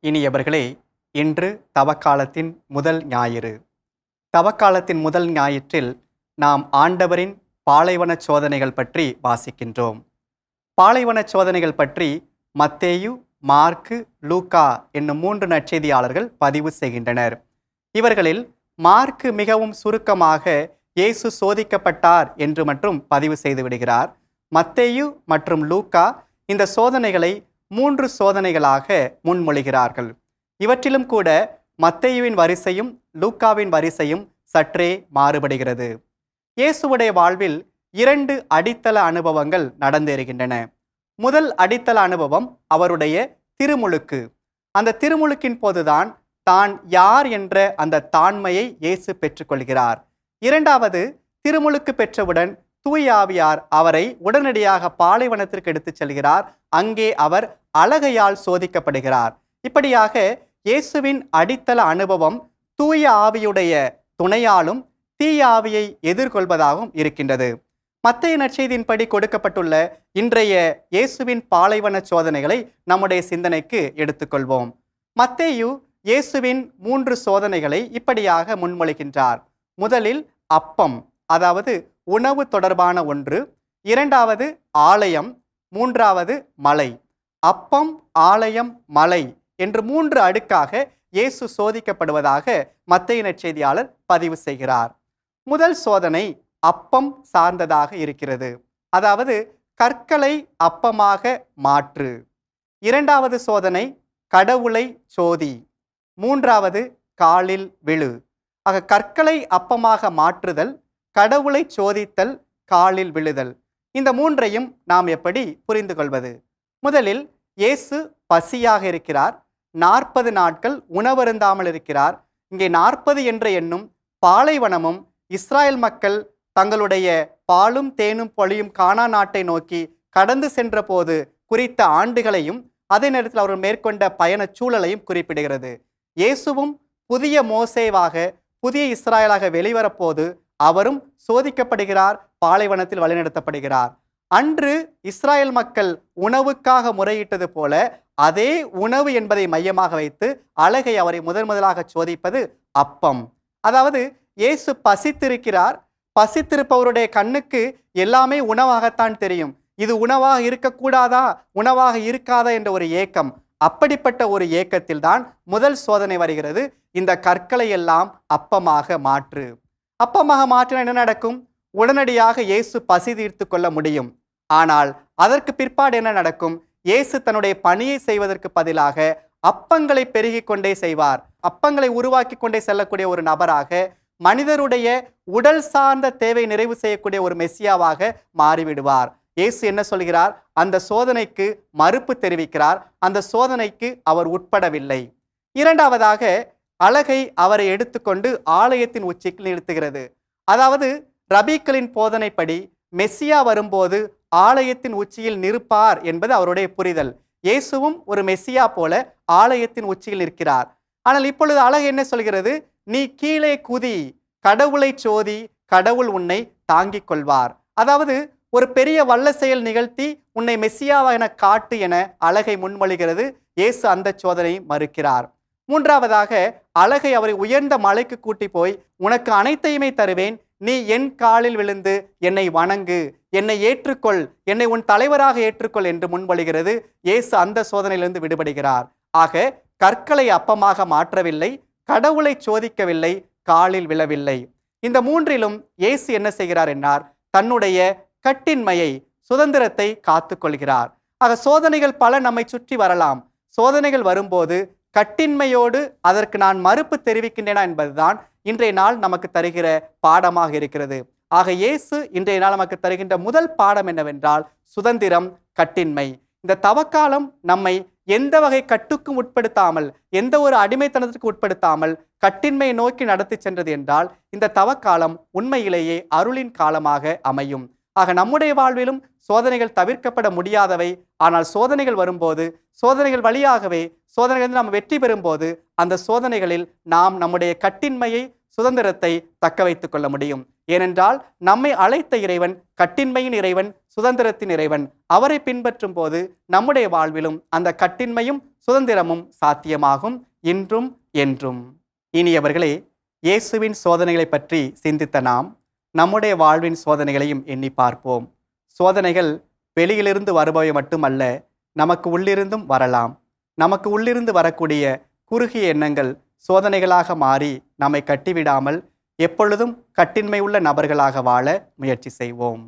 இனியவர்களே, இன்று தவக்காலத்தின் முதல் ஞாயிறு. தவக்காலத்தின் முதல் ஞாயிற்றில் நாம் ஆண்டவரின் பாலைவன சோதனைகள் பற்றி வாசிக்கின்றோம். பாலைவன சோதனைகள் பற்றி மத்தேயு, மார்க்கு, லூக்கா என்னும் 3 நற்செய்தியாளர்கள் பதிவு செய்கின்றனர். இவர்களில் மார்க்கு மிகவும் சுருக்கமாக இயேசு சோதிக்கப்பட்டார் என்று மட்டும் பதிவு செய்து விடுகிறார். மத்தேயு மற்றும் லூக்கா இந்த சோதனைகளை 3 சோதனைகளாக முன்மொழிகிறார்கள். இவற்றிலும் கூட மத்தேயுவின் வரிசையும் லூக்காவின் வரிசையும் சற்றே மாறுபடுகிறது. இயேசுவுடைய வாழ்வில் 2 அடித்தள அனுபவங்கள் நடந்தேறுகின்றன. முதல் அடித்தள அனுபவம் அவருடைய திருமுழுக்கு. அந்த திருமுழுக்கின் போதுதான் தான் யார் என்ற அந்த தாண்மையை இயேசு பெற்றுக்கொள்கிறார். இரண்டாவது, திருமுழுக்கு பெற்றவுடன் தூய ஆவியார் அவரை உடனடியாக பாலைவனத்திற்கு எடுத்துச் செல்கிறார். அங்கே அவர் அலகையால் சோதிக்கப்படுகிறார். இப்படியாக இயேசுவின் அடித்தள அனுபவம் தூய ஆவியுடைய துணையாலும் தீய ஆவியை எதிர்கொள்வதாகவும் இருக்கின்றது. மத்தேயு நற்செய்தியின்படி கொடுக்கப்பட்டுள்ள இன்றைய இயேசுவின் பாலைவன சோதனைகளை நம்முடைய சிந்தனைக்கு எடுத்துக்கொள்வோம். மத்தேயு இயேசுவின் 3 சோதனைகளை இப்படியாக முன்மொழிகின்றார். முதலில் அப்பம், அதாவது உணவு தொடர்பான ஒன்று. இரண்டாவது ஆலயம், மூன்றாவது மலை. அப்பம், ஆலயம், மலை என்று 3 அடுக்காக இயேசு சோதிக்கப்படுவதாக மத்தேயு நற்செய்தியாளர் பதிவு செய்கிறார். முதல் சோதனை அப்பம் சார்ந்ததாக இருக்கிறது. அதாவது கற்களை அப்பமாக மாற்று. இரண்டாவது சோதனை கடவுளை சோதி. மூன்றாவது காலில் விழு. ஆக கற்களை அப்பமாக மாற்றுதல், கடவுளை சோதித்தல், காலில் விழுதல், இந்த 3ஐயும் நாம் எப்படி புரிந்து கொள்வது? முதலில் இயேசு பசியாக இருக்கிறார். 40 நாட்கள் உணவருந்தாமல் இருக்கிறார். இங்கே 40 என்ற எண்ணும் பாலைவனமும் இஸ்ராயல் மக்கள் தங்களுடைய பாலும் தேனும் பொழியும் கானான் நாட்டை நோக்கி கடந்து சென்ற போது குறித்த ஆண்டுகளையும் அதே நேரத்தில் அவர்கள் மேற்கொண்ட பயண சூழலையும் குறிப்பிடுகிறது. இயேசுவும் புதிய மோசேவாக, புதிய இஸ்ராயலாக வெளிவரப்போது அவரும் சோதிக்கப்படுகிறார், பாலைவனத்தில் வழிநடத்தப்படுகிறார். அன்று இஸ்ராயல் மக்கள் உணவுக்காக முறையிட்டது போல அதே உணவு என்பதை மையமாக வைத்து அலகை அவரை முதலாக சோதிப்பது அப்பம். அதாவது இயேசு பசித்திருக்கிறார். பசித்திருப்பவருடைய கண்ணுக்கு எல்லாமே உணவாகத்தான் தெரியும். இது உணவாக இருக்கக்கூடாதா, உணவாக இருக்காதா என்ற ஒரு ஏக்கம். அப்படிப்பட்ட ஒரு ஏக்கத்தில் தான் முதல் சோதனை வருகிறது. இந்த கற்களை எல்லாம் அப்பமாக மாற்று. அப்பமாக மாற்றினால் என்ன நடக்கும்? உடனடியாக இயேசு பசி தீர்த்து கொள்ள முடியும். ஆனால் அதற்கு பிற்பாடு என்ன நடக்கும்? இயேசு தன்னுடைய பணியை செய்வதற்கு பதிலாக அப்பங்களை பெருகி கொண்டே செய்வார். அப்பங்களை உருவாக்கி கொண்டே செல்லக்கூடிய ஒரு நபராக, மனிதருடைய உடல் சார்ந்த தேவை நிறைவு செய்யக்கூடிய ஒரு மெசியாவாக மாறிவிடுவார். இயேசு என்ன சொல்கிறார்? அந்த சோதனைக்கு மறுப்பு தெரிவிக்கிறார். அந்த சோதனைக்கு அவர் உட்படவில்லை. இரண்டாவதாக அலகை அவரை எடுத்துக்கொண்டு ஆலயத்தின் உச்சிக்கு நிறுத்துகிறது. அதாவது ரபீக்களின் போதனைப்படி மெசியா வரும்போது ஆலயத்தின் உச்சியில் நிற்பார் என்பது அவருடைய புரிதல். இயேசுவும் ஒரு மெசியா போல ஆலயத்தின் உச்சியில் நிற்கிறார். ஆனால் இப்பொழுது அலகை என்ன சொல்கிறது? நீ கீழே குதி, கடவுளை சோதி, கடவுள் உன்னை தாங்கிக் கொள்வார். அதாவது ஒரு பெரிய வல்ல செயல் நிகழ்த்தி உன்னை மெசியாவா என காட்டு என அலகை முன்மொழிகிறது. இயேசு அந்த சோதனையை மறுக்கிறார். மூன்றாவதாக அலகை அவரை உயர்ந்த மலைக்கு கூட்டி போய், உனக்கு அனைத்தையுமே தருவேன், நீ என் காலில் விழுந்து என்னை வணங்கு, என்னை ஏற்றுக்கொள், என்னை உன் தலைவராக ஏற்றுக்கொள் என்று முன்மொழிகிறது. இயேசு அந்த சோதனையிலிருந்து விடுபடுகிறார். ஆக கற்களை அப்பமாக மாற்றவில்லை, கடவுளை சோதிக்கவில்லை, காலில் விழவில்லை. இந்த 3லும் இயேசு என்ன செய்கிறார் என்றார்? தன்னுடைய கட்டின்மையை, சுதந்திரத்தை காத்து கொள்கிறார். ஆக சோதனைகள் பல நம்மை சுற்றி வரலாம். சோதனைகள் வரும்போது கட்டின்மையோடு அதற்கு நான் மறுப்பு தெரிவிக்கின்றேனா என்பதுதான் இன்றைய நாள் நமக்கு தருகிற பாடமாக இருக்கிறது. ஆக இயேசு இன்றைய நாள் நமக்கு தருகின்ற முதல் பாடம் என்னவென்றால் சுதந்திரம், கட்டின்மை. இந்த தவக்காலம் நம்மை எந்த வகை கட்டுக்கும் உட்படுத்தாமல், எந்த ஒரு அடிமைத்தனத்திற்கு உட்படுத்தாமல் கட்டின்மையை நோக்கி நடத்தி சென்றது என்றால் இந்த தவக்காலம் உண்மையிலேயே அருளின் காலமாக அமையும். ஆக நம்முடைய வாழ்விலும் சோதனைகள் தவிர்க்கப்பட முடியாதவை, ஆனால் சோதனைகள் வரும்போது, சோதனைகள் வழியாகவே சோதனைகளில் நாம் வெற்றி பெறும்போது அந்த சோதனைகளில் நாம் நம்முடைய கட்டின்மையை, சுதந்திரத்தை தக்க வைத்துக் கொள்ள முடியும். ஏனென்றால் நம்மை அழைத்த இறைவன் கட்டின்மையின் இறைவன், சுதந்திரத்தின் இறைவன். அவரை பின்பற்றும் போது நம்முடைய வாழ்விலும் அந்த கட்டின்மையும் சுதந்திரமும் சாத்தியமாகும், இன்றும் என்றும். இனியவர்களே, இயேசுவின் சோதனைகளை பற்றி சிந்தித்த நாம் நம்முடைய வாழ்வின் சோதனைகளையும் எண்ணி பார்ப்போம். சோதனைகள் வெளியிலிருந்து வருபவை மட்டுமல்ல, நமக்கு உள்ளிருந்தும் வரலாம். நமக்கு உள்ளிருந்து வரக்கூடிய குறுகிய எண்ணங்கள் சோதனைகளாக மாறி நம்மை கட்டிவிடாமல் எப்பொழுதும் கட்டின்மை உள்ள நபர்களாக வாழ முயற்சி செய்வோம்.